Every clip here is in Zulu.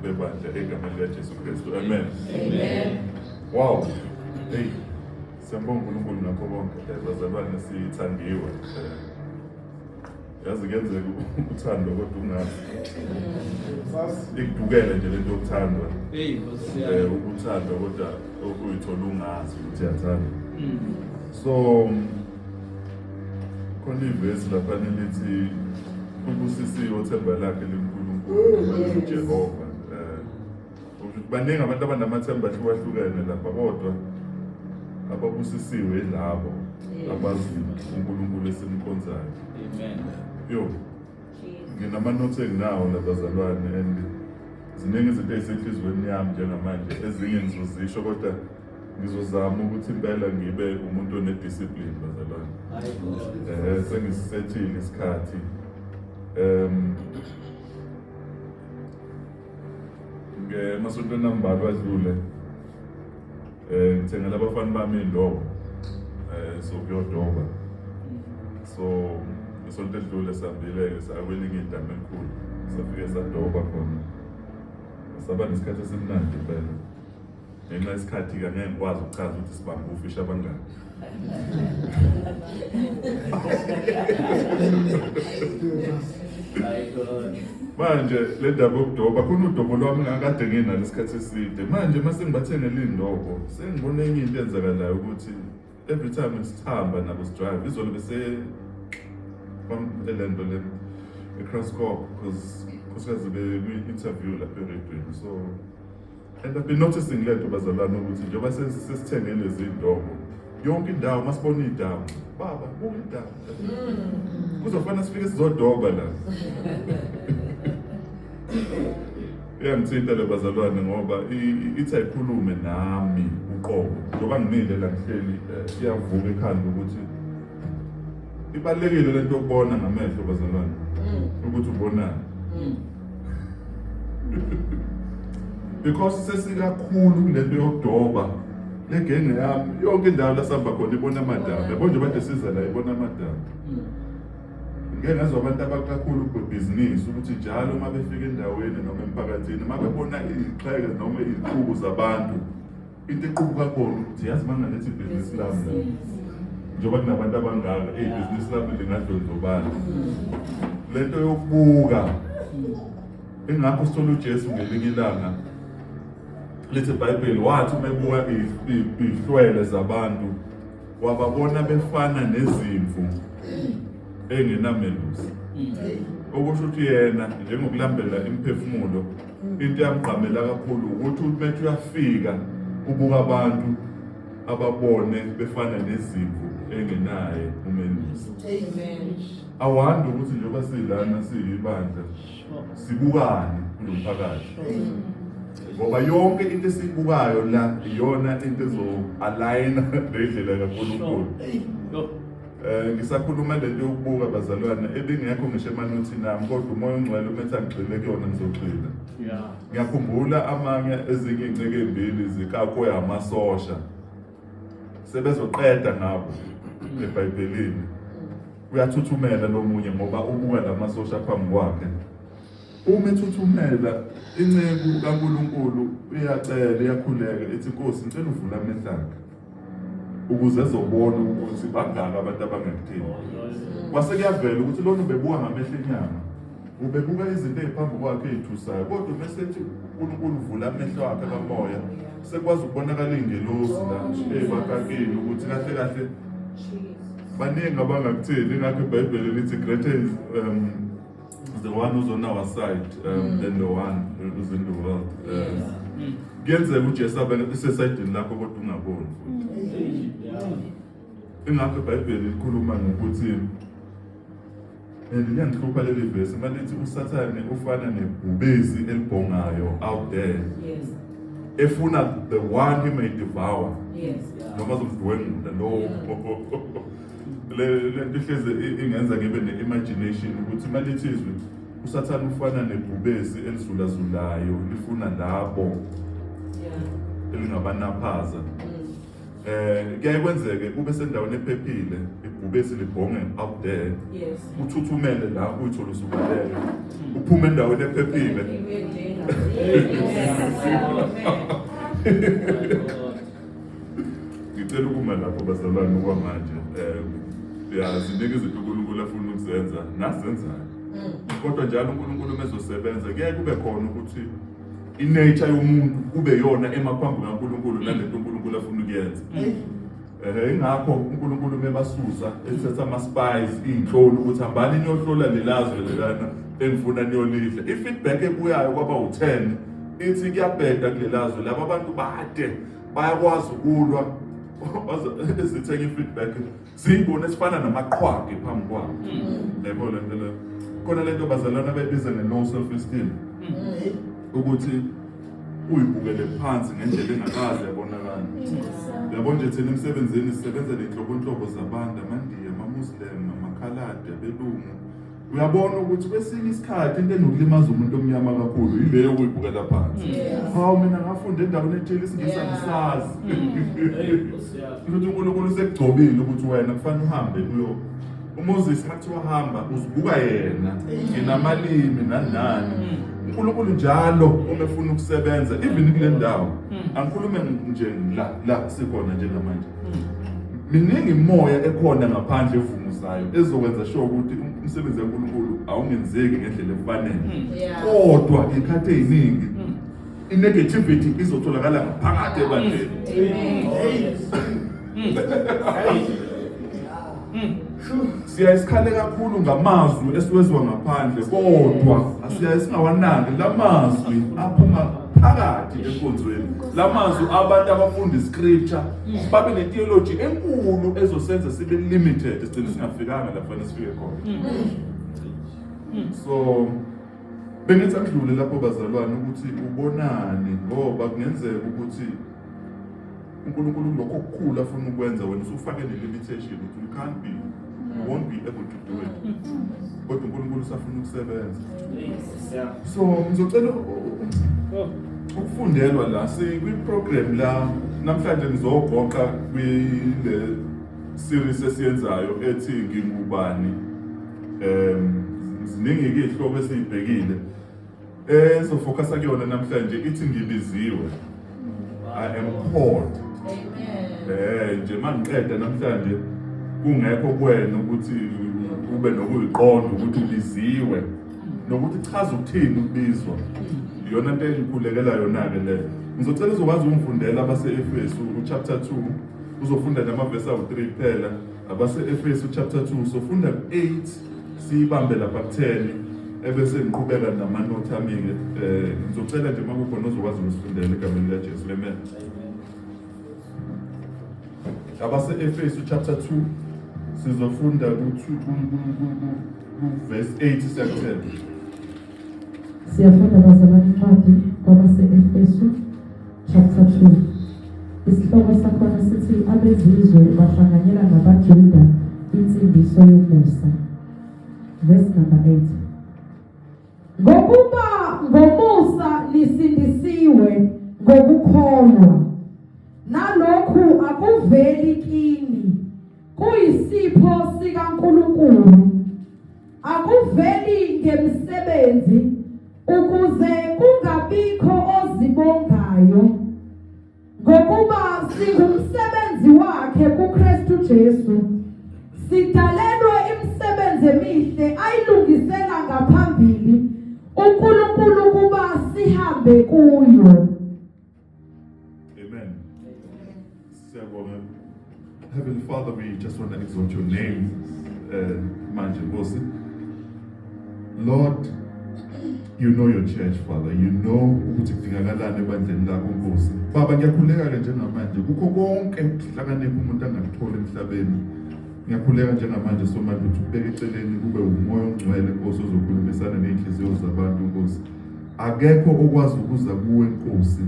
bebandla egameni likaJesu Kristu. Amen. Amen. Wow. Hey, siyambonga uNkulunkulu ngakho konke. Bazalwane sithandiwe. Yazi kuyenzeka uthando kodwa ungazi. Ikudukele nje lento yokuthandwa. Ukuthandwa kodwa ukuyithola ungazi ukuthi uyathanda. So khona ivesi lapha lithi ubusisiwe uthemba lakhe liNkulunkulu uJehova. Baningi abantu abanamathemba ahlukahlukene lapha kodwa ababusisiwe labo abazi uNkulunkulu esimkhonzayo. Amen. Yo, nginamanothi enginawo labazalwane and ziningi izinto ezisenhlizweni yami njengamanje ezinye ngizozisho kodwa ngizozama ukuthi impela ngibe umuntu onediscipline bazalwane. Sengisethile isikhathi. Ngemasontweni ambalwa adlule ngithengela abafana bami indobo so kuyodoba. So isonto edlule sihambile sakwelinye idama elikhulu safike sadoba khona. Saba nesikhathi esimnandi impela. Ngenxa yesikhathi-ke angeke ngikwazi ukuchaza ukuthi sibambe ufisha abangani. Manje le ndaba yokudoba khona udobo lwami ngakade nginalo isikhathi eside. Manje mase ngibathengele indobo sengibona enye into enzakalayo ukuthi every time sihamba nabo sidrive izolo bese lento le eCrosscorp because kusaze be-interview lapha eRedwini. So and I've been noticing lento bazalwane ukuthi njengoba sesithengele lezi indobo yonke indawo masibona idamu baba buka idamu kuzofana sifike sizodoba la. Ngithinta le bazalwane ngoba ithi ayikhulume nami uqobo njengoba ngimile la ngihleli iyavuka ekhanda ukuthi ibalekile lento yokubona ngamehlo bazalwane ukuthi ubonani. Because sesikakhulu lento yokudoba legenge yami yonke indawo lasihamba khona ibona amadamu. Yabo nje bade siza la ibona amadamu. Ngeke ngazwa abantu abakakhulu kubhizinisi ukuthi njalo uma befika endaweni noma emphakathini uma bebona iqheke noma iziqubu zabantu into equbuka khona ukuthi yazi mangalethi ibhizinisi lami njengoba kunabantu abangaka ibhizinisi lami lingadlondlobala. Lento yokubuka ingakho sithola uJesu ngelinye ilanga lithi iBhayibheli wathi umebuka ihlwele zabantu wababona befana nezimvu engenamelusi. Okusho ukuthi yena njengokulambela imphefumulo into yamgqamela kakhulu ukuthi umethu uyafika ubuka abantu ababone befana nezimvu engenaye umelusi. Amen. Awandi ukuthi njengoba silana siyibandla sibukane kulomphakathi. Ngoba yonke into esibukayo la iyona into ezo-aligna nendlela kaNkulunkulu. Ngisakhuluma lento yokubuka bazalwane ebingekho ngisho emanothini nami kodwa umoya ongcwele umethi angigxile kuyona ngizogxila. Ngiyakhumbula amanye ezinye iy'nceke ey'mbili zikaKhoya amasosha sebezoqeda ngabo eBhayibhelini. Uyathuthumela nomunye ngoba ubuka lamasosha phambi kwakhe. Uma ethuthumela inceku kaNkulunkulu iyacela iyakhuleka ethi Nkosi ngicela uvule amehlo akhe ukuze ezobona ukuthi bangaka abantu abangekuthini. Kwase kuyavela ukuthi lona ubebuka ngamehlo enyama ubebuka izinto eziphambi kwakhe ezithusayo kodwa bese ethi uNkulunkulu uvula amehlo akhe kamoya sekwazi ukubonakala ingelosi la ebakakile ukuthi kahle kahle baningi abangakuthini. Ingakho iBhayibheli lithi greater is the one who's on our side than the one who's in the world. Kuyenzeka uJesu abe esesayidini lakho kodwa ungaboni. Ingakho iBhayibheli likhuluma ngokuthi liyangihlupha leli vesi malithi uSathane ufana nebhubezi elibhongayo out there. Yes. Efuna the one he may devour. Yes. Noma zomdwengula lo lento ihleze ingenza ngibe ne-imagination ukuthi malithi izwi uSathane ufana nebhubezi elizulazulayo lifuna labo elingabanaphaza. Kuyaye kwenzeke kube sendaweni ephephile ibhubesi libhonge out there. Yes. Uthuthumele la uyithola usubalele uphume endaweni ephephile Ngicela ukuma lapho bazalwane okwamanje. Ziningi izinto uNkulunkulu afuna ukuzenza nasenzayo. Kodwa njalo uNkulunkulu mezosebenza kuye kube khona ukuthi inature yomuntu kube yona emaphambi kaNkulunkulu nalento uNkulunkulu afuna ukuyenza. Ingakho uNkulunkulu mebasusa ethetha ama-spies iy'nhloli ukuthi hambani niyohlola lelazwe lelana engifuna niyolidla. I-feedback ebuyayo kwaba u-10 ithi kuyabheda kulelazwe laba abantu bade bayakwazi ukulwa ezithenga i-feedback siyibone esifana namaqhwagi phambi kwabo. Yabo lento le khona lento bazalwana abayibiza nge-low self-esteem ukuthi uyibukele phansi ngendlela engakaze yabonakala. Yabo nje thina emsebenzini sisebenza nenhlobonhlobo zabantu, amaNdiya, amaMuslim, amakhaladi, abelungu. Uyabona ukuthi kwesinye isikhathi into enokulimaza umuntu omnyama kakhulu yileyo ukuyibukela phansi. Hawu mina ngafunda endaweni ethile isingisazi. Ukuthi uNkulunkulu sekugcobile ukuthi wena kufanele uhambe uyo uMoses makuthiwa hamba uzibuka yena nginamalimi nanani. uNkulunkulu njalo uma efuna ukusebenza even kule ndawo angikhulume nje la sikhona njengamanje. Miningi imoya ekhona ngaphandle evumusayo ezokwenza sure ukuthi umsebenzi kaNkulunkulu awungenzeki ngendlela efanele. Kodwa ikhathe eziningi inegativity izotholakala ngaphakathi ebandleni. Siyasikhale kakhulu ngamazwi esiwezwa ngaphandle kodwa asiyasingawanandi lamazwi aphuma phakathi enkonzweni. Lamazwi abantu abafunda iscripture babe netheology enkulu ezosenza sibe limited sigcine singafikanga lapha nesifike khona. So bengithi akudlule lapho bazalwane ukuthi ubonani ngoba kungenzeka ukuthi uNkulunkulu lokho okukhulu afuna ukwenza wena usufake ne-limitation ukuthi you can't be, you won't be able to do it. Kodwa uNkulunkulu usafuna ukusebenza. So ngizocela ukufundelwa la kwi-program la namhlanje ngizogoqa kwile series esiyenzayo ethi ngingubani. Ziningi izihloko esizibhekile sofocusa kuyona namhlanje ithi ngibiziwe. I am called. Nje mangiqeda namhlanje kungekho kwena ukuthi ube nokuyiqonda ukuthi ubiziwe nokuthi chaza ukuthini ukubizwa. Iyona into engikhulekela yona ke le. Ngizocela uzokwazi ukufundela abase-Efesu chapter 2 uzofunda namavesi awu-3 kuphela. Abase-Efesu chapter 2 sofunda 8 siyibambe lapha ku-10 ebese ngiqhubeka namanothi ami-ke. Ngizocela nje makukhona ozokwazi ukusifundela egameni likaJesu. Amen. Abase-Efesu chapter 2 sizofunda verse 8 siya-10. Siyafunda bazalwane incwadi kwabase-Efesu chapter 2. Isihloko sakhona sithi abezizwe bahlanganyela nabaJuda insindiso yomusa. Verse number 8. Ngokuba ngomusa lisindisiwe ngokukholwa. Nalokhu akuveli kini, kuyisipho sikaNkulunkulu. Akuveli ngemisebenzi ukuze kungabikho ozibongayo. Ngokuba singumsebenzi wakhe kuKristu Jesu, sidalelwe imisebenzi emihle ayilungisela ngaphambili uNkulunkulu kuba sihambe kuyo. Heavenly Father, we just want to exalt your name, manje Nkosi. Lord, you know your church, Father. You know ukuthi kudingakalani ebandleni lakho Nkosi. Baba, ngiyakhuleka njengamanje kukho konke ukuhlakanipha umuntu angakuthola emhlabeni. Ngiyakhuleka njengamanje somanje ukuthi ubeke eceleni kube umoya ongcwele Nkosi ozokhulumisana ney'nhliziyo zabantu Nkosi. Akekho okwazi ukuza kuwe Nkosi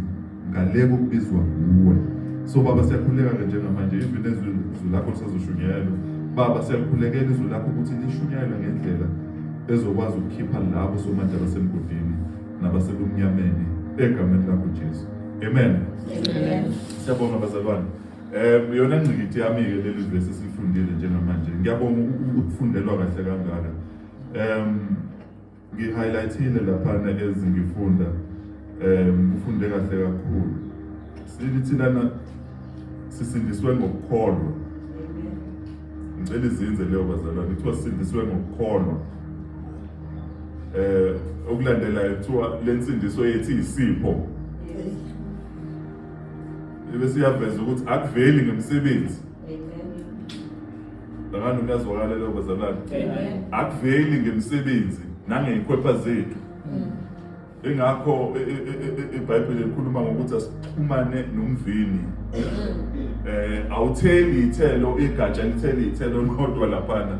ngale kokubizwa kuwe. So Baba siyakhuleka njengamanje even izwi lakho lisazoshunyayelwa. Baba siyakhulekela izwi lakho ukuthi lishunyayelwe ngendlela ezokwazi ukukhipha labo somanje abasemgodini nabasebumnyameni egameni lakho Jesu. Amen. Amen. Siyabonga bazalwane. Yona ngqikithi yami-ke leli verse esifundile njengamanje. Ngiyabonga ukufundelwa kahle kangaka. Ngi-highlightile laphana ezingifunda ufunde kahle kakhulu. Sithi thina sisindiswe ngokukholwa. Ngicela izinze leyo bazalwane, kuthiwa sisindiswe ngokukholwa. Okulandelayo kuthiwa lensindiso yethu isipho. Bese siyaveza ukuthi akuveli ngemsebenzi. Ngakho ngiyazwakala leyo bazalwane. Akuveli ngemsebenzi nangezikhwepha zethu. Engakho iBhayibheli likhuluma ngokuthi asixhumane nomvini. Awutheli ithelo igatsha litheli ithelo kodwa laphana.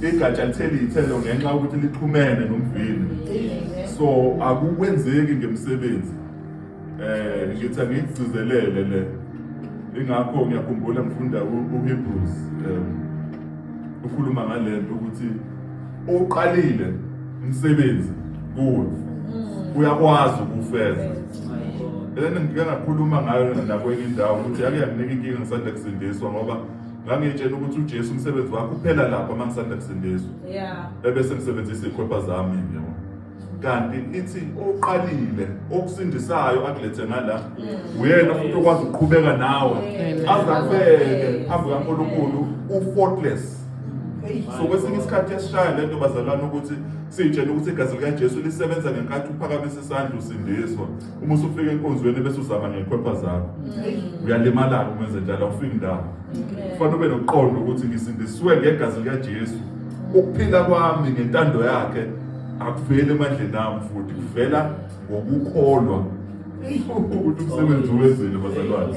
Igatsha litheli ithelo ngenxa yokuthi lixhumene nomvini. So akukwenzeki ngemsebenzi. Ngithi ngigcizelele le. Ingakho ngiyakhumbula ngifunda uHebrews ukhuluma ngalento ukuthi oqalile umsebenzi kuwe uyakwazi ukufeza. Ngike ngakhuluma ngayo nakwenye indawo ukuthi ake yakunika inkinga ngisanda kusindiswa ngoba ngangitshela ukuthi uJesu umsebenzi wakhe uphela lapha mangisanda kusindiswa. Ebese ngisebenzisa ikhwepha zami yebo. Kanti ithi oqalile okusindisayo akulethe ngala uyena futhi okwazi ukuqhubeka nawe azakufeke phambi kaNkulunkulu u-faultless. So kwesinye isikhathi yasishaya lento bazalwane ukuthi sitshela ukuthi igazi likaJesu lisebenza ngenkathi uphakamisa isandla usindiswa. Uma usufika enkonzweni bese uzama ngekhwepha zakho uyalimala ukwenza njalo awufiki ndawo. Kufanele ube noqondo ukuthi ngisindiswe ngegazi likaJesu. Ukuphila kwami ngentando yakhe akuveli emandleni ami futhi kuvela ngokukholwa ukuthi umsebenzi wezile bazalwane.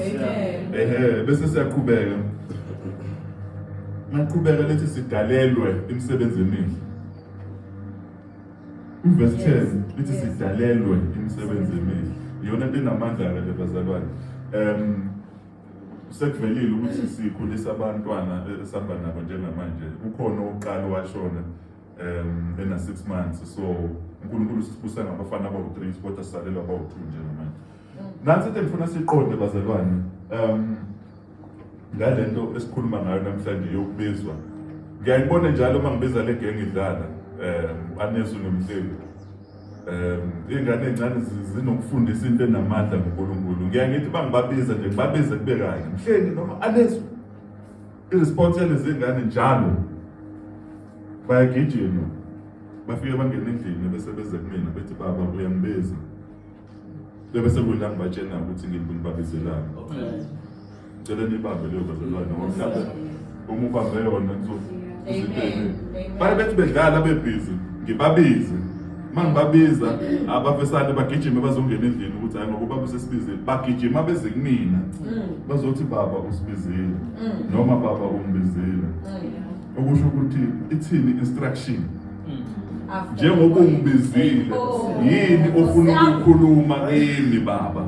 Bese siyaqhubeka. Maqhubeka lethi sidalelwe imisebenzi emihle. Verse 10 lithi sidalelwe imisebenzi emihle. Iyona into enamandla ke bazalwane. Sekuvelile ukuthi sikhulisa abantwana esihamba nabo njengamanje. Ukhona oqala washona ena 6 months. So uNkulunkulu sibusa ngabafana abawu3 kodwa sisalelwa abawu2 njengamanje. Nansi into engifuna siqonde bazalwane. Ngalento esikhuluma ngayo namhlanje yokubizwa. Ngiyayibona njalo uma ngibiza le gang idlala anesu nomhleli. Ingane encane zinokufundisa into enamandla ngoNkulunkulu. Ngiyangithi bangibabiza nje babize kube kanye. Mhleli noma anesu. Iresponse yalezingane njalo bayagijima. Bafike bangena endlini bese beze kumina bethi baba uyangibiza. Bese kuyila ngibatshena ukuthi ngilibabizelana. Cela nibambe leyo bazalwane ngoba mhlawumbe uma ubambe yona kuzokuthini. Bayebethi bedlala bebhizi ngibabize. Mangibabiza abafesane bagijime bazongena endlini ukuthi hayi ngoba besesibizile bagijima beze kumina. Bazothi baba usibizile noma baba umbizile. Okusho ukuthi ithini instruction. Njengoba ungibizile yini ofuna ukukhuluma kimi baba.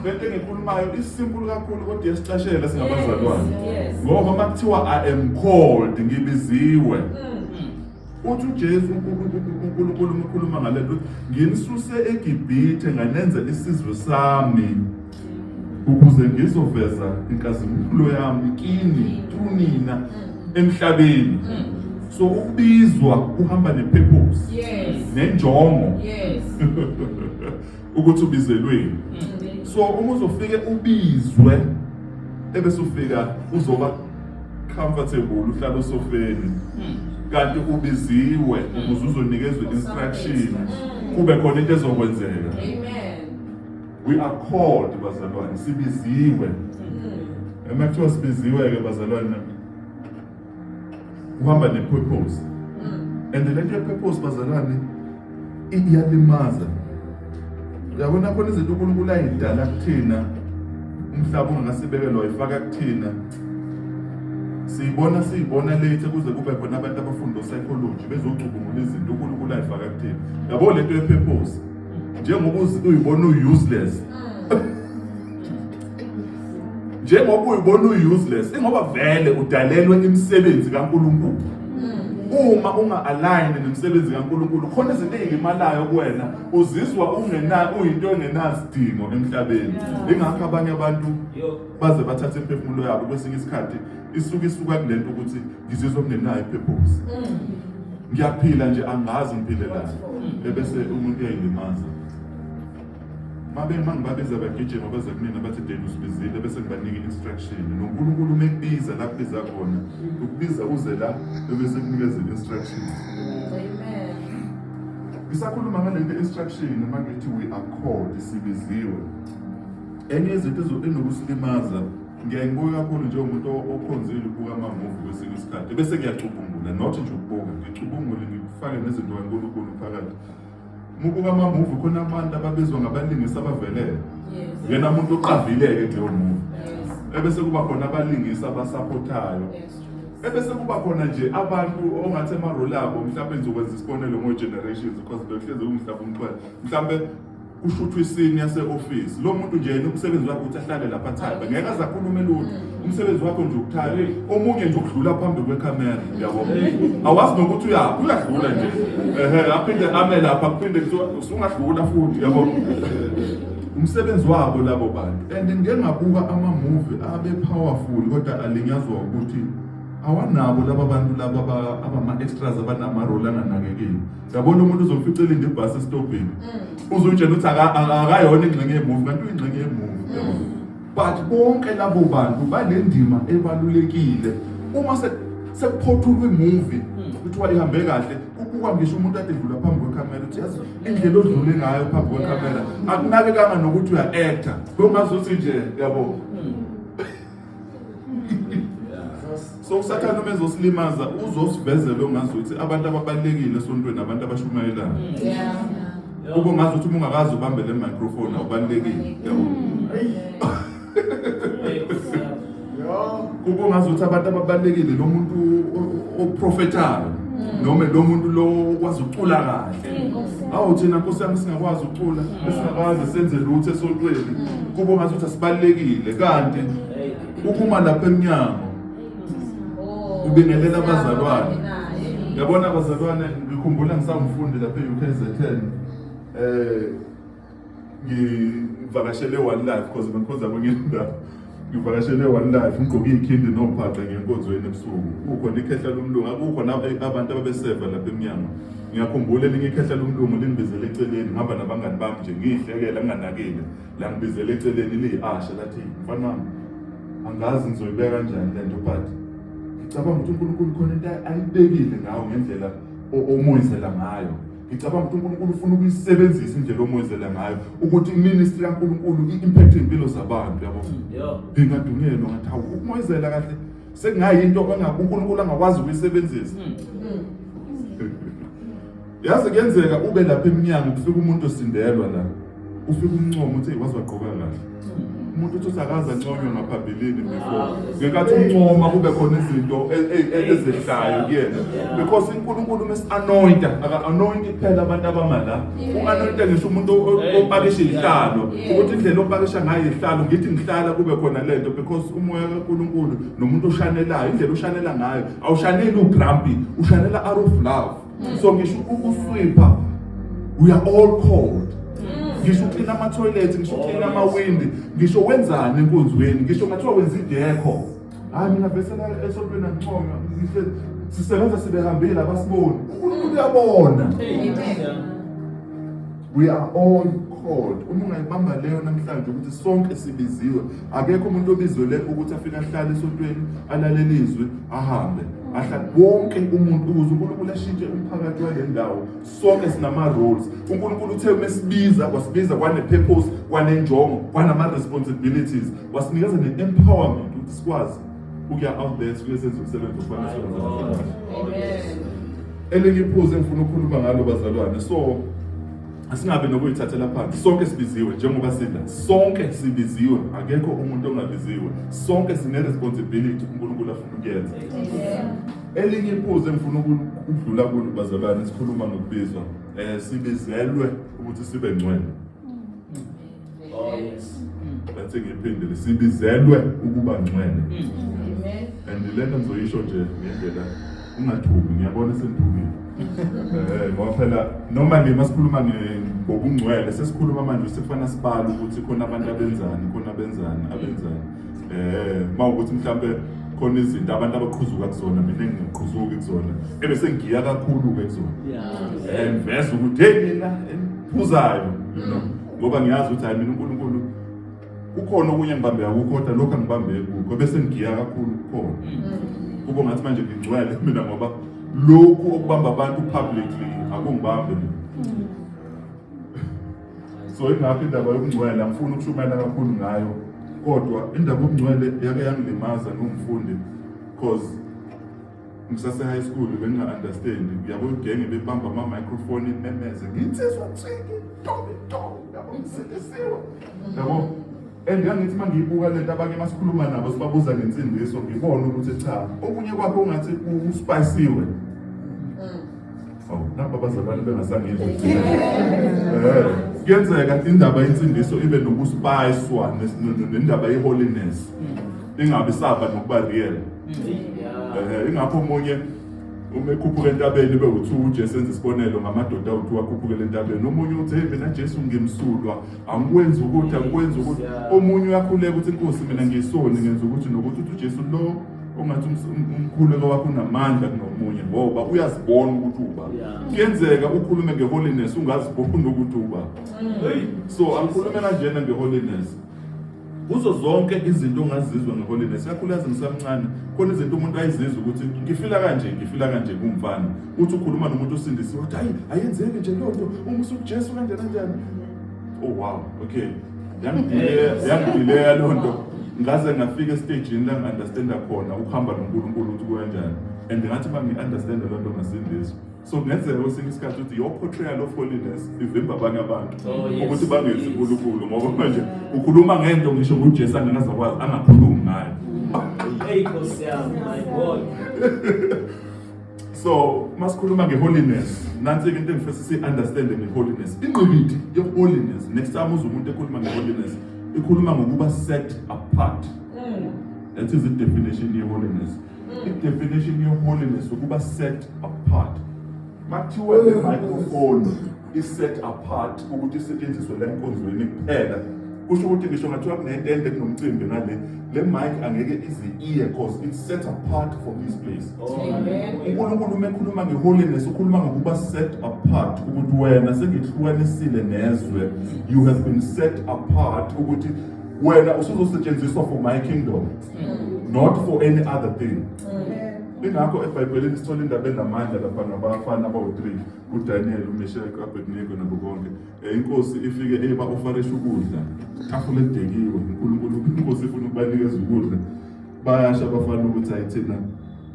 Lento engikhulumayo isimple kakhulu kodwa yesicashela singabazalwane. Ngoba makuthiwa I am called ngibiziwe. Uthi uJesu uNkulunkulu ukhuluma ngalento nginisuse eGibhithe nganenza isizwe sami ukuze ngizoveza inkazimulo yami kini kunina emhlabeni. So ukubizwa kuhamba nepurpose. Nenjongo. Ukuthi ubizelweni. So uma uzofike ubizwe ebese ufika uzoba comfortable uhlala usofeni. Kanti ubiziwe ukuze uzonikezwe instruction kube khona into ezokwenzeka. We are called bazalwane sibiziwe. Emakuthiwa sibiziwe ke bazalwane uhamba nepurpose. And the letter purpose bazalwane iyalimaza. Uyabona khona izinto uNkulunkulu ayidala kuthina umhlaba ungasibekelwa ifaka kuthina. Siyibona later kuze kube khona abantu abafunda psychology bezocubungula izinto uNkulunkulu ayifaka kuthina. Yabo lento yepurpose. Njengoba uyibona useless. Njengoba uyibona useless, ingoba vele udalelwe imisebenzi kaNkulunkulu. Uma unga-align nomsebenzi kaNkulunkulu khona izinto ezilimalayo kuwena uzizwa uyinto engenasidingo emhlabeni. Ingakho abanye abantu baze bathathe imphefumulo yabo kwesinye isikhathi isuka kulento ukuthi ngizizwa ngingenayo ipurpose. Ngiyaphila nje angazi ngiphelelani. Bese umuntu uyayilimaza. Mangibabiza bagijima baze kumina bathi Deni usibizile bese ngibanika instruction. NoNkulunkulu mekubiza la kubiza khona. Ukubiza uze la bese kunikeza instruction. Amen. Ngisakhuluma ngale instruction mangithi we are called sibiziwe. Enye izinto enokusilimaza ngiyayibuka kakhulu nje umuntu okhonzile ukubuka ama-movie kwesinye isikhathi bese ngiyacubungula not nje ukubuka ngicubungule ngifake nezinto kaNkulunkulu phakathi. Mubuka ama-movie khona abantu ababizwa ngabalingisi abavelele. Yena umuntu oqavile-ke kuleyo movie. Ebese kuba khona abalingisi abasapothayo. Ebese kuba khona nje abantu ongathi amarole abo mhlawumbe ngizokwenza isibonelo ngo-generations because behleze umhlaba umxhwele mhlawumbe ushuthwa isini yase-office lo muntu nje yena umsebenzi wakhe uthi ahlale lapha athabe ngeke aze akhulume lutho umsebenzi wakhe nje ukuthaya omunye nje ukudlula phambi kwekhamera yabo awazi nokuthi uyadlula nje aphinde ame lapha kuphinde kuthiwa usungadlula futhi yabo umsebenzi wabo labo bantu and ngeke ngabuka ama-movie abe powerful kodwa alinyazwa ukuthi awanabo laba bantu laba abama-extras abanama-role anganakekile. Yabona umuntu uzomficela indi ibhasi esitobhini uzutshela ukuthi akayona ingxenye yemuvi kanti uyingxenye yemuvi. But bonke labo bantu banendima ebalulekile uma sekuphothulwa imuvi kuthiwa ihambe kahle ukuba ngisho umuntu ade edlula phambi kwekhamera uthi yazi indlela odlule ngayo phambi kwekhamera akunakekanga nokuthi uya-actor bongazuthi nje yabo. So usathana uma ezosilimaza uzosivezela ongazuthi abantu ababalekile esontweni abantu abashumayelayo. Kube ngazuthi uma ungakazi ubambe le microphone awubalekile. Kube ngazuthi abantu ababalekile lo muntu oprofetayo noma lo muntu lo okwazi ucula kahle. Awu thina Nkosi yami singakwazi ucula besingakazi senze lutho esontweni. Kube ngazuthi asibalekile kanti ukuma lapha eminyango ubingelela abazalwane. Yabona abazalwane ngikhumbula ngisamfundi lapha e-UKZN ngivakashele One Life because bengikhonza kwenye indawo. Ngivakashele One Life ngigqoke ikhindi nomphaqa ngenkonzweni ebusuku. Kukhona ikhehla lomlungu, akukhona abantu ababeseva lapha eminyango. Ngiyakhumbula elinye ikhehla lomlungu lingibizele eceleni ngihamba nabangani bami nje ngiyihlekela nginganakile. La ngibizele eceleni liyi-Asha lathi mfana wami angazi ngizoyibeka kanjani lento but ngicabanga ukuthi uNkulunkulu khona into ayibekile ngawo ngendlela omoyizela ngayo. Ngicabanga ukuthi uNkulunkulu ufuna ukuyisebenzisa indlela omoyizela ngayo ukuthi iministry kaNkulunkulu i-impact impilo zabantu yabo. Ngingadungela ngathi hawu ukumoyizela kahle sekungayinto uNkulunkulu angakwazi ukuyisebenzisa. Yazi kuyenzeka ube lapha eminyango kufika umuntu osindelwa la. Ufika umncomo uthi wazi wagqoka kahle. Umuntu uthi usakaza nconywa ngaphambilini before ngekathi uncoma kube khona izinto ezehlayo kuyena because uNkulunkulu mesi-anointa aka-anointi kuphela abantu abamala u-anointa ngisho umuntu opakisha ihlalo ukuthi indlela opakisha ngayo ihlalo ngithi ngihlala kube khona lento because umoya kaNkulunkulu nomuntu oshanelayo indlela oshanela ngayo awushaneli ugrampi ushanela out of love. So ngisho ukuswipha we are all called. Ngisho uklina ama-toilet, ngisho uklina amawindi, ngisho wenzani enkonzweni, ngisho ngathiwa wenza idekho. Hayi mina vesela esontweni angincoma, sisebenza sibehambile abasiboni. uNkulunkulu uyabona. We are all called. Uma ungayibamba leyo namhlanje ukuthi sonke sibiziwe, akekho umuntu obizwele ukuthi afike ahlale esontweni alalele izwi ahambe. Ahlala wonke umuntu ukuze uNkulunkulu ashintshe umphakathi wale ndawo. Sonke sinama-roles. uNkulunkulu uthe umesibiza wasibiza kwane-purpose, kwanenjongo, kwanama-responsibilities. Wasinikeza ne-empowerment ukuthi sikwazi ukuya out there siyosenza umsebenzi ofana siwenza. Elinye iphuzu engifuna ukukhuluma ngalo bazalwane. So asingabe nokuyithathela phansi. Sonke sibiziwe njengoba sidla. Sonke sibiziwe. Akekho umuntu ongabiziwe. Sonke sine-responsibility uNkulunkulu afuna ukuyenza. Elinye iphuzu engifuna ukudlula kulo bazalwane sikhuluma ngokubizwa. Sibizelwe ukuthi sibe ngcwele. Bathi ngiphindile sibizelwe ukuba ngcwele. And lento ngizoyisho nje ngendlela ungathuki ngiyabona sengithukile. Ngoba phela noma masikhuluma ngobungcwele sesikhuluma manje sifana sibala ukuthi khona abantu abenzani mawukuthi mhlambe khona izinto abantu abaqhuzuka kuzona mina ngiqhuzuka kuzona ebese ngiya kakhulu kuzona. Ngiveza ukuthi hey mina engiphuzayo ngoba ngiyazi ukuthi hayi mina uNkulunkulu kukhona okunye ngibambeka kukho kodwa lokho angibambeki kukho bese ngigiya kakhulu kukhona kube ngathi manje ngigcwele mina ngoba lokhu okubamba abantu publicly akungibambe mina. So ingakho indaba yokungcwele angifuni ukushumayela kakhulu ngayo kodwa indaba yokungcwele yake yangilimaza ngumfundi because ngisase high school benginga-understand yabo igenge bebamba ama-microphone imemeze nginsizwa tsiki tobi yabo ngisilisiwe yabo and yangithi uma ngiyibuka lento abanye masikhuluma nabo sibabuza ngensindiso ngibona ukuthi cha okunye kwakho ungathi uspayisiwe nabo abazalwane bengasangizwa kuyenzeka indaba yensindiso ibe nokuspayiswa nendaba ye-holiness ingabe saba nokuba real. Ingakho omunye uma ekhuphuka entabeni bewuthi uJesu enza isibonelo ngamadoda awuthi wakhuphukela entabeni omunye uthi hey mina Jesu ngimsulwa angikwenzi ukuthi omunye uyakhuleka ukuthi inkosi mina ngiyisoni ngenza ukuthi nokuthi uJesu lo ongathi umkhuleko wakho unamandla kunomunye ngoba uyazibona ukuthi uba kuyenzeka ukhulume ngeholiness ungaziboni ukuthi uba so angikhulume kanjena ngeholiness kuzo zonke izinto ongazizwa ngeholiness kakhulukazi ngisamncane khona izinto umuntu ayizizwa ukuthi ngifila kanje kumfana uthi ukhuluma nomuntu osindisiwe uthi hayi ayenzeke nje lonto uma usuJesu kanjani oh wow okay yangidileya lonto ngaze ngafika estage la ngi-understanda khona ukuhamba noNkulunkulu ukuthi kanjani and ngathi uma ngi-understand lonto ngasindiswa so kungenzeka kwesinye isikhathi ukuthi your portrayal of holiness ivimba abanye abantu ukuthi bangenzi uNkulunkulu ngoba manje ukhuluma ngento ngisho ngoJesu angazakwazi angakhulumi ngayo. Hey Nkosi yami, my God. So masikhuluma ngeholiness nansi into engifisa si-understand ngeholiness ingqikithi ye-holiness next time uze umuntu ekhuluma ngeholiness ikhuluma ngokuba set apart. That is the definition ye-holiness. The definition ye-holiness ukuba set apart. Makuthiwa le microphone is set apart ukuthi isetshenziswe la enkonzweni kuphela kusho ukuthi ngisho ngathiwa kunentende kunomcimbi ngale le mic angeke izi-ear cause it's set apart from this place. uNkulunkulu uma ekhuluma ngeholiness ukhuluma ngokuba set apart ukuthi wena sengihlukanisile nezwe you have been set apart ukuthi wena usuzosetshenziswa for my kingdom not for any other thing. Ingakho eBhayibhelini sithola indaba enamandla lapha nabafana abawu-3 uDaniel, uMeshaki, uAbednego nabo bonke. Inkosi ifike eba-ofarisha ukudla tafula elidekiwe inkosi ifuna ukubanikeza ukudla bayasha abafana ukuthi hayi thina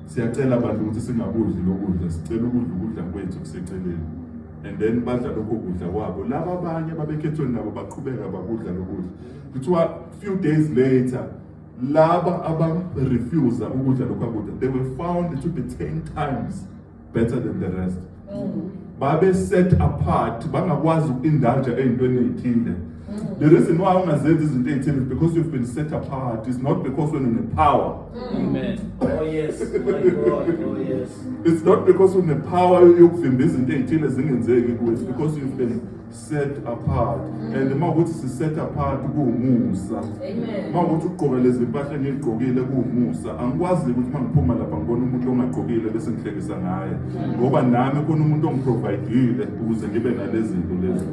siyacela abantu ukuthi singakudli lokudla sicela ukudla kwethu kuseceleni and then badla lokho kudla kwabo laba abanye babekhethweni nabo baqhubeka bakudla lokudla kuthiwa few days later laba aba-refuse ukudla lokho kudla they were found to be 10 times better than the rest. Babe set apart bangakwazi ukindulge ey'ntweni ey'thile. The reason why ungazenzi izinto ey'thile is because you've been set apart. It's not because you're in power. Amen. Oh yes, my God. Oh yes. It's not because you're in power yokuvimba izinto ey'thile zingenzeki kuwe. It's because you've been set apart. And mawukuthi si-set apart kuwumusa. Mawukuthi ugqoka lezi mpahla engiyigqokile kuwumusa. Angikwazi ukuthi uma ngiphuma lapha ngibona umuntu ongagqokile bese ngihlekisa ngaye. Ngoba nami khona umuntu ongiprovidile ukuze ngibe nalezi zinto lezi.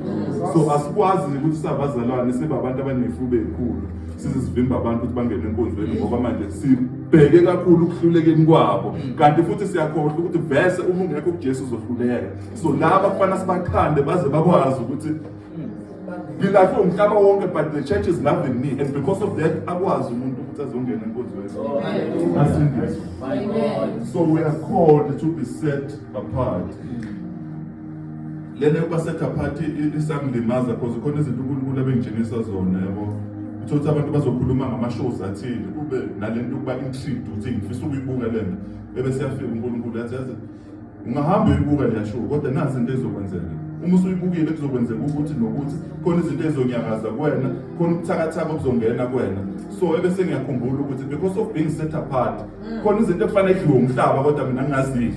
So asikwazi ukuthi sabazalwane sibe abantu abanefuba ezikhulu. Sizivimba abantu ukuthi bangene enkonzweni ngoba manje sibheke kakhulu ukuhlulekeni kwabo. Kanti futhi siyakhohlwa ukuthi vese uma ungekho kuJesu uzohluleka. So laba kufanele sibakhande baze bakwazi ukuthi ngilahle umhlaba wonke but the church is loving me and because of that akwazi umuntu ukuthi azongena enkonzweni. Amen. So we are called to be set apart. Lena yokuba set apart isangilimaza because khona izinto uNkulunkulu abengitshengisa zona yabo. Uthola abantu bazokhuluma ngama-shows athile kube nalento ukuba intrigued ukuthi ngifisa ukuyibuka lento bese yafika uNkulunkulu yathi ungahamba uyibuka le show kodwa nazi izinto ezizokwenzeka. Uma usuyibukile kuzokwenzeka ukuthi nokuthi khona izinto ezonyakaza kuwena khona ubuthakathaka obuzongena kuwena. So ebese ngiyakhumbula ukuthi because of being set apart khona izinto ekufanele idliwe umhlaba kodwa mina ngingazidli.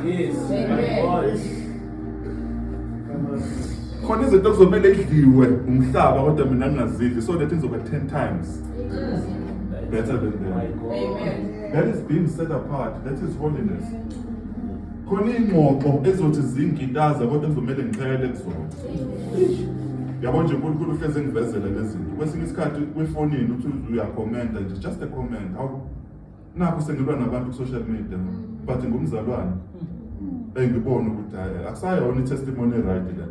Yes. My God. Khona izinto kuzomele idliwe umhlaba kodwa mina ngingazidli so that izoba 10 times better than them. Amen. That is being set apart. That is holiness. Khona ingxoxo ezothi zingitaza kodwa kuzomele ngiqhelele kuzona. yabo nje uNkulunkulu ufeze ngivezela lezi zinto kwesinye isikhathi kwifonini uthi uyakhomenta nje just a comment awu nakho sengilwa nabantu ku social media but ngumzalwane ngibona ukuthi akusayona i-testimony right la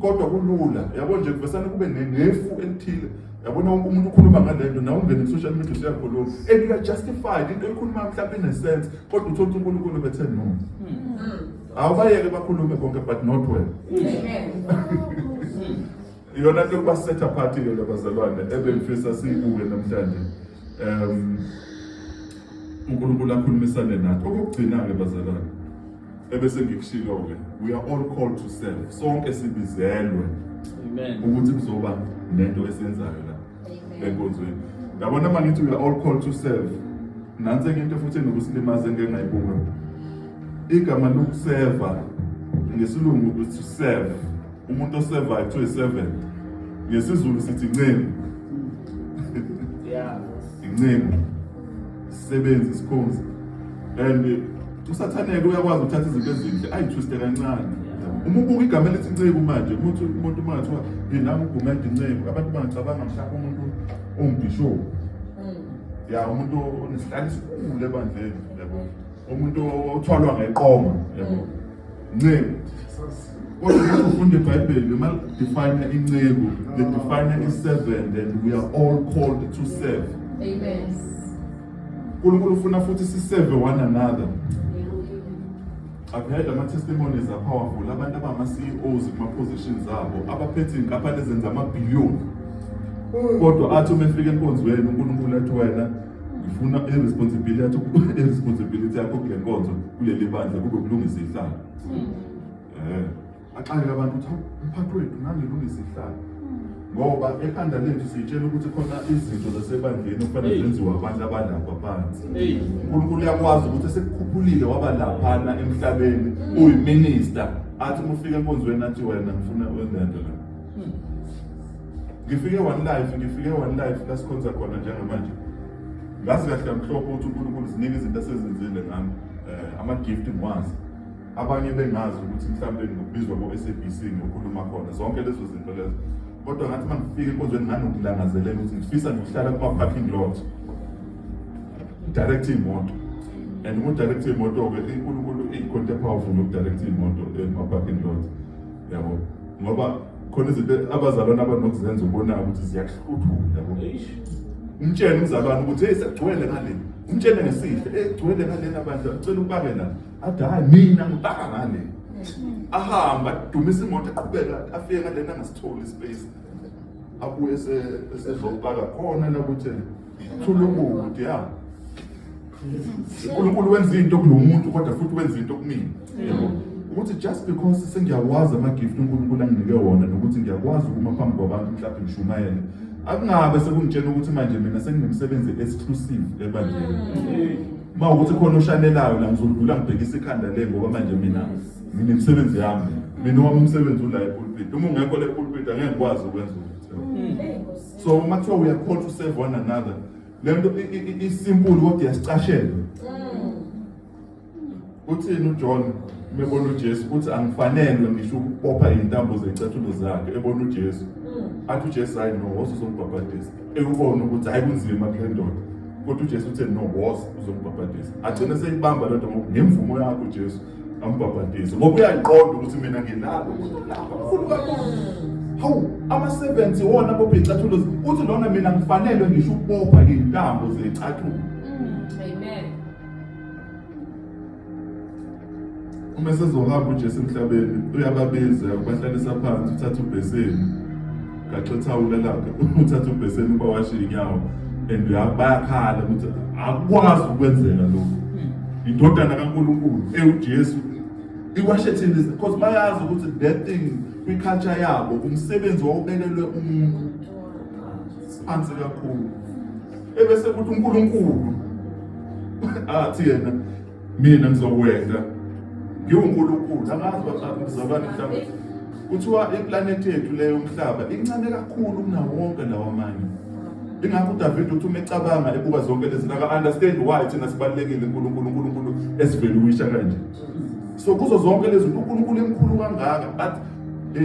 kodwa kulula yabo nje kuvesana kube nefu elithile yabona wonke umuntu ukhuluma ngalento nawe ungene ku social media uyakhuluma and you are justified into ekhuluma mhlawumbe ine sense kodwa uthola uNkulunkulu bethe no awubayeke bakhulume konke but not well iyona nto kuba set apart ke labazalwane ebengifisa sibuke namhlanje uNkulunkulu akhulumisane nathi okugcina ke bazalwane ebese ngikushilo ke we are all called to serve sonke sibizelwe ukuthi kuzoba nento esenzayo la enkonzweni yabona mangithi we are all called to serve nansi into futhi enokusilimaza engeke ngayibuka igama lokuserva ngesilungu ukuthi serve umuntu oserva kuthiwa servant ngesizulu sithi inceku inceku sisebenzi isikhonzi and usathaneke uyakwazi ukuthatha izinto ezinhle ayitwiste kancane uma ubuka igama elithi inceku manje umuntu mangathiwa yinami ugumede inceku abantu bangacabanga mhlawumbe umuntu ongibishop ya umuntu onesihlalo esikhulu ebandleni yabo umuntu othwalwa ngeqoma yabo inceku kodwa ufunde iBhayibheli uma define inceku they define servant and we are all called to serve. Amen. uNkulunkulu ufuna futhi siserve one another. I've heard ama-testimonies are powerful. Abantu abama-CEOs kuma-positions zabo abaphethe inkampani ezenza amabhiliyoni kodwa athi uma efika enkonzweni uNkulunkulu athi wena ngifuna i-responsibility yakho kule nkonzo kuleli bandla kube ukulungisa ihlalo. Axake abantu ukuthi umphathi wethu nangilungisa ihlalo ngoba ekhanda lethu sitshela ukuthi khona izinto zasebandleni okufanele zenziwe abantu abalapha phansi. uNkulunkulu uyakwazi ukuthi esekukhuphulile waba laphana emhlabeni uyiminister athi uma ufika enkonzweni athi wena ngifuna wenze into la. Ngifike one life la sikhonza khona njengamanje. Ngazi kahle mhlophe ukuthi uNkulunkulu ziningi izinto asezenzile ngami ama-gift ngwazi. Abanye bengazi ukuthi mhlawumbe ngokubizwa ko-SABC ngokukhuluma khona zonke lezo zinto lezo. Kodwa ngathi mangifika enkonzweni nganokulangazelela ukuthi ngifisa ngihlala kuma-parking lot direct imoto and uku-direct imoto-ke uNkulunkulu ikhonto powerful yoku-direct imoto ema-parking lot yabo ngoba khona izinto abazalwane abanokuzenza ubonayo ukuthi ziyakuhluthuka yabo umtshele umzalwane ukuthi hey sekugcwele ngale umtshele ngesihle egcwele ngale abantu ucela ubake la athi hayi mina ngibaka ngale ahamba dumisa imoto eqhubeka afike ngale nangasitholi ispace abuye esezobaka khona la ukuthi thulubuku ukuthi ya uNkulunkulu wenza into kulomuntu kodwa futhi wenza into kumina yabo ukuthi just because sengiyawazi ama-gift uNkulunkulu anginike wona nokuthi ngiyakwazi ukuma phambi kwabantu mhlawumbe ngishumayele akungabe sekungitshela ukuthi manje mina senginemsebenzi exclusive ebandleni mawukuthi khona oshanelayo la ngizodlula ngibhekisa ikhanda le ngoba manje mina nginemsebenzi yami mina wami umsebenzi ula epulpit uma ungekho le pulpit angeke ngikwazi ukwenza ukuthi so uma kuthiwa we are called to serve one another lento isimple kodwa iyasicashela uthini uJohn mebona uJesu uthi angifanele ngisho ukubopha intambo zecathulo zakhe ebona uJesu athi uJesu hayi no uzongibhabhadisa ekubona ukuthi hayi kunzima kule ndoda kodwa uJesu uthe no uzongibhabhadisa agcina seyibamba lento ngoba ngemvumo yakho uJesu ambhabhadisa ngoba uyayiqonda ukuthi mina nginalo hawu ama-servants wona abopha icathulo uthi lona mina ngifanele ngisho ukubopha intambo zecathulo. Amen. Uma sezohamba uJesu emhlabeni uyababiza ubahlalisa phansi uthatha ubheseni gaxethawula lakhe uthatha ubheseni ubawashe inyawo and bayakhala ukuthi akwazi ukwenzeka lokho indodana kaNkulunkulu uJesu iwashe thina because bayazi ukuthi that thing kwi-culture yabo umsebenzi wawubekelwe umuntu phansi kakhulu ebese kuthi uNkulunkulu athi yena mina ngizokwenza ngiwuNkulunkulu angazi bazalwane mhlawumbe kuthiwa iplanethi yethu leyo umhlaba incane kakhulu kunawo wonke lawo amanye ingakho uDavid uthi uma ecabanga ebuka zonke lezi aka understand why thina sibalekile uNkulunkulu esivaluisha kanje so kuzo zonke lezi uNkulunkulu emkhulu kangaka but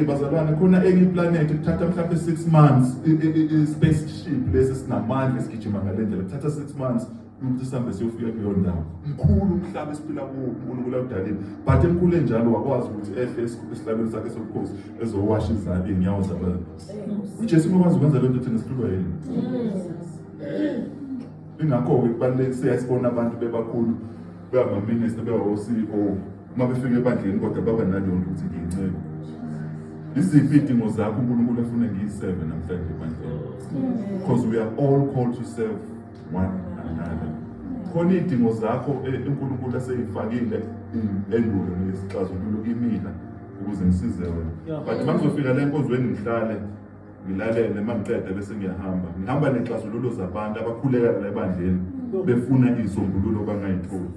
bazalwane khona enye iplanethi kuthatha mhlawumbe 6 months i-spaceship lesi sinamandla esigijima ngale ndlela kuthatha 6 months ukuthi sihambe siyofika kuleyo ndawo. Mkhulu umhlaba esiphila kuwo uNkulunkulu awudalile, but emkhulu enjalo wakwazi ukuthi ehle esihlalweni sakhe sobukhosi ezowasha iy'nyawo zabantu. uJesu ukwazi ukwenza lento thina sihlulwa yini. Ingakho-ke kubalulekile siyasibona abantu bebakhulu bengama-minister bewa-CEO uma befika ebandleni kodwa baba naleyo nto ukuthi ngiyinceku. Iziphi iy'dingo zakho uNkulunkulu afune ngiyiseve namhlanje ebandleni? Because we are all called to serve one another. Khona iy'dingo zakho uNkulunkulu aseyifakile endulo nesixazululo kimina ukuze ngisize wena. But uma ngizofika la enkonzweni ngihlale ngilalele uma ngiqeda bese ngihamba nexazululo zabantu abakhuleka la ebandleni befuna izisombululo bangayitholi.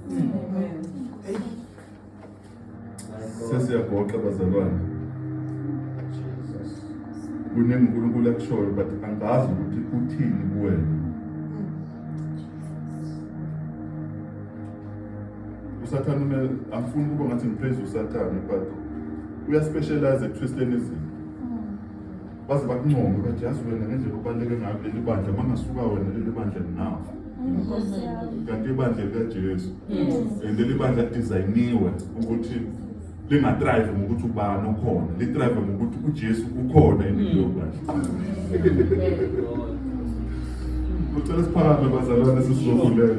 Sesiyagoqa bazalwane. Kuningi uNkulunkulu akushoyo but angazi ukuthi uthini kuwena. uSathane angifuni ukuba ngathi ngipraise uSathane but uyaspecialize ekutwisteni izinto. Baze bakuncome bathi yazi wena ngendlela obaluleke ngayo leli bandla mangasuka wena leli bandla linafa. Kanti ibandla likaJesu leli bandla lidizayiniwe ukuthi lingadrive ngokuthi ubani ukhona, lidrive ngokuthi uJesu ukhona empilweni yakhe. Ucela siphakame bazalwane sisizovulela.